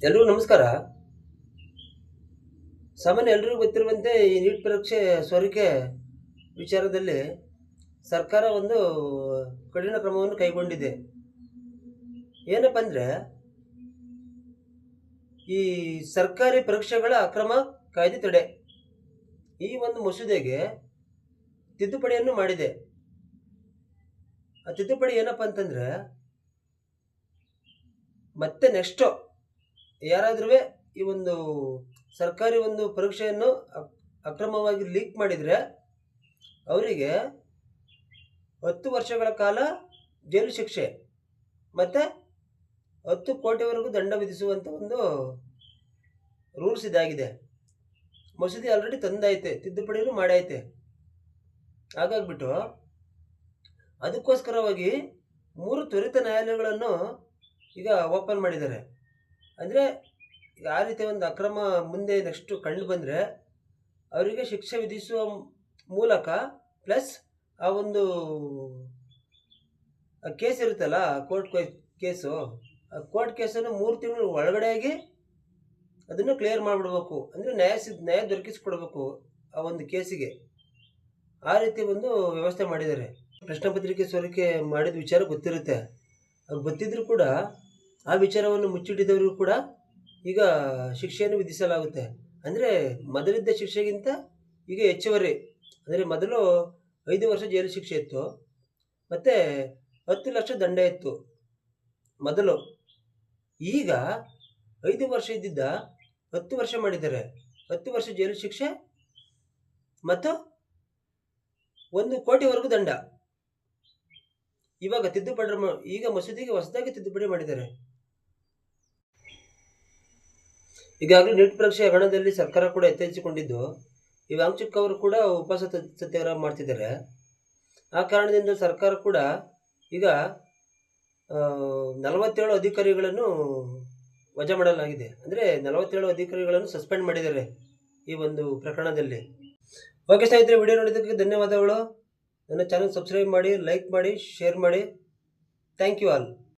ಎಲ್ರಿಗೂ ನಮಸ್ಕಾರ. ಸಾಮಾನ್ಯ ಎಲ್ರಿಗೂ ಗೊತ್ತಿರುವಂತೆ ಈ ನೀಟ್ ಪರೀಕ್ಷೆ ಸೋರಿಕೆ ವಿಚಾರದಲ್ಲಿ ಸರ್ಕಾರ ಒಂದು ಕಠಿಣ ಕ್ರಮವನ್ನು ಕೈಗೊಂಡಿದೆ. ಏನಪ್ಪ ಅಂದ್ರೆ, ಈ ಸರ್ಕಾರಿ ಪರೀಕ್ಷೆಗಳ ಅಕ್ರಮ ಕಾಯ್ದೆ ತಡೆ ಈ ಒಂದು ಮಸೂದೆಗೆ ತಿದ್ದುಪಡಿಯನ್ನು ಮಾಡಿದೆ. ಆ ತಿದ್ದುಪಡಿ ಏನಪ್ಪ ಅಂತಂದ್ರೆ, ಮತ್ತೆ ನೆಕ್ಸ್ಟ್ ಯಾರಾದ್ರೂ ಈ ಒಂದು ಸರ್ಕಾರಿ ಒಂದು ಪರೀಕ್ಷೆಯನ್ನು ಅಕ್ರಮವಾಗಿ ಲೀಕ್ ಮಾಡಿದರೆ ಅವರಿಗೆ 10 ವರ್ಷಗಳ ಕಾಲ ಜೈಲು ಶಿಕ್ಷೆ ಮತ್ತು 10 ಕೋಟಿವರೆಗೂ ದಂಡ ವಿಧಿಸುವಂಥ ಒಂದು ರೂಲ್ಸ್ ಇದಾಗಿದೆ. ಮಸೂದೆ ಆಲ್ರೆಡಿ ತಂದೈತೆ, ತಿದ್ದುಪಡಿನೂ ಮಾಡೈತೆ. ಹಾಗಾಗ್ಬಿಟ್ಟು ಅದಕ್ಕೋಸ್ಕರವಾಗಿ 3 ತ್ವರಿತ ನ್ಯಾಯಾಲಯಗಳನ್ನು ಈಗ ಓಪನ್ ಮಾಡಿದ್ದಾರೆ. ಅಂದರೆ ಈಗ ಆ ರೀತಿಯ ಒಂದು ಅಕ್ರಮ ಮುಂದೆ ನೆಕ್ಸ್ಟು ಕಂಡು ಬಂದರೆ ಅವರಿಗೆ ಶಿಕ್ಷೆ ವಿಧಿಸುವ ಮೂಲಕ ಪ್ಲಸ್ ಆ ಒಂದು ಕೇಸ್ ಇರುತ್ತಲ್ಲ, ಕೇಸು, ಆ ಕೋರ್ಟ್ ಕೇಸನ್ನು 3 ತಿಂಗಳು ಒಳಗಡೆಯಾಗಿ ಅದನ್ನು ಕ್ಲಿಯರ್ ಮಾಡಿಬಿಡ್ಬೇಕು. ಅಂದರೆ ನ್ಯಾಯ ದೊರಕಿಸ್ಕೊಡ್ಬೇಕು ಆ ಒಂದು ಕೇಸಿಗೆ. ಆ ರೀತಿ ಒಂದು ವ್ಯವಸ್ಥೆ ಮಾಡಿದ್ದಾರೆ. ಪ್ರಶ್ನೆ ಪತ್ರಿಕೆ ಸೋರಿಕೆ ಮಾಡಿದ ವಿಚಾರ ಗೊತ್ತಿರುತ್ತೆ. ಅದು ಗೊತ್ತಿದ್ರೂ ಕೂಡ ಆ ವಿಚಾರವನ್ನು ಮುಚ್ಚಿಟ್ಟಿದವರಿಗೂ ಕೂಡ ಈಗ ಶಿಕ್ಷೆಯನ್ನು ವಿಧಿಸಲಾಗುತ್ತೆ. ಅಂದರೆ ಮೊದಲಿದ್ದ ಶಿಕ್ಷೆಗಿಂತ ಈಗ ಹೆಚ್ಚುವರಿ. ಅಂದರೆ ಮೊದಲು 5 ವರ್ಷ ಜೈಲು ಶಿಕ್ಷೆ ಇತ್ತು, ಮತ್ತು 10 ಲಕ್ಷ ದಂಡ ಇತ್ತು ಮೊದಲು. ಈಗ 5 ವರ್ಷ ಇದ್ದಿದ್ದ 10 ವರ್ಷ ಮಾಡಿದ್ದಾರೆ. 10 ವರ್ಷ ಜೈಲು ಶಿಕ್ಷೆ ಮತ್ತು 1 ಕೋಟಿವರೆಗೂ ದಂಡ. ಇವಾಗ ಈಗ ಮಸೂದೆಗೆ ಹೊಸದಾಗಿ ತಿದ್ದುಪಡಿ ಮಾಡಿದ್ದಾರೆ. ಈಗಾಗಲೇ ನೀಟ್ ಪರೀಕ್ಷೆ ಹಗರಣದಲ್ಲಿ ಸರ್ಕಾರ ಕೂಡ ಎಚ್ಚರಿಸಿಕೊಂಡಿದ್ದು, ಈ ವಾಂಗ್ಚುಕ್ ಅವರು ಕೂಡ ಉಪವಾಸ ಸತ್ಯಾಗ್ರಹ ಮಾಡ್ತಿದ್ದಾರೆ. ಆ ಕಾರಣದಿಂದ ಸರ್ಕಾರ ಕೂಡ ಈಗ 47 ಅಧಿಕಾರಿಗಳನ್ನು ವಜಾ ಮಾಡಲಾಗಿದೆ. ಅಂದರೆ 47 ಅಧಿಕಾರಿಗಳನ್ನು ಸಸ್ಪೆಂಡ್ ಮಾಡಿದ್ದಾರೆ ಈ ಒಂದು ಪ್ರಕರಣದಲ್ಲಿ. ಓಕೆ ಸ್ನೇಹಿತರೆ, ವಿಡಿಯೋ ನೋಡಿದ್ದಕ್ಕೆ ಧನ್ಯವಾದಗಳು. ನನ್ನ ಚಾನಲ್ ಸಬ್ಸ್ಕ್ರೈಬ್ ಮಾಡಿ, ಲೈಕ್ ಮಾಡಿ, ಶೇರ್ ಮಾಡಿ. Thank you all.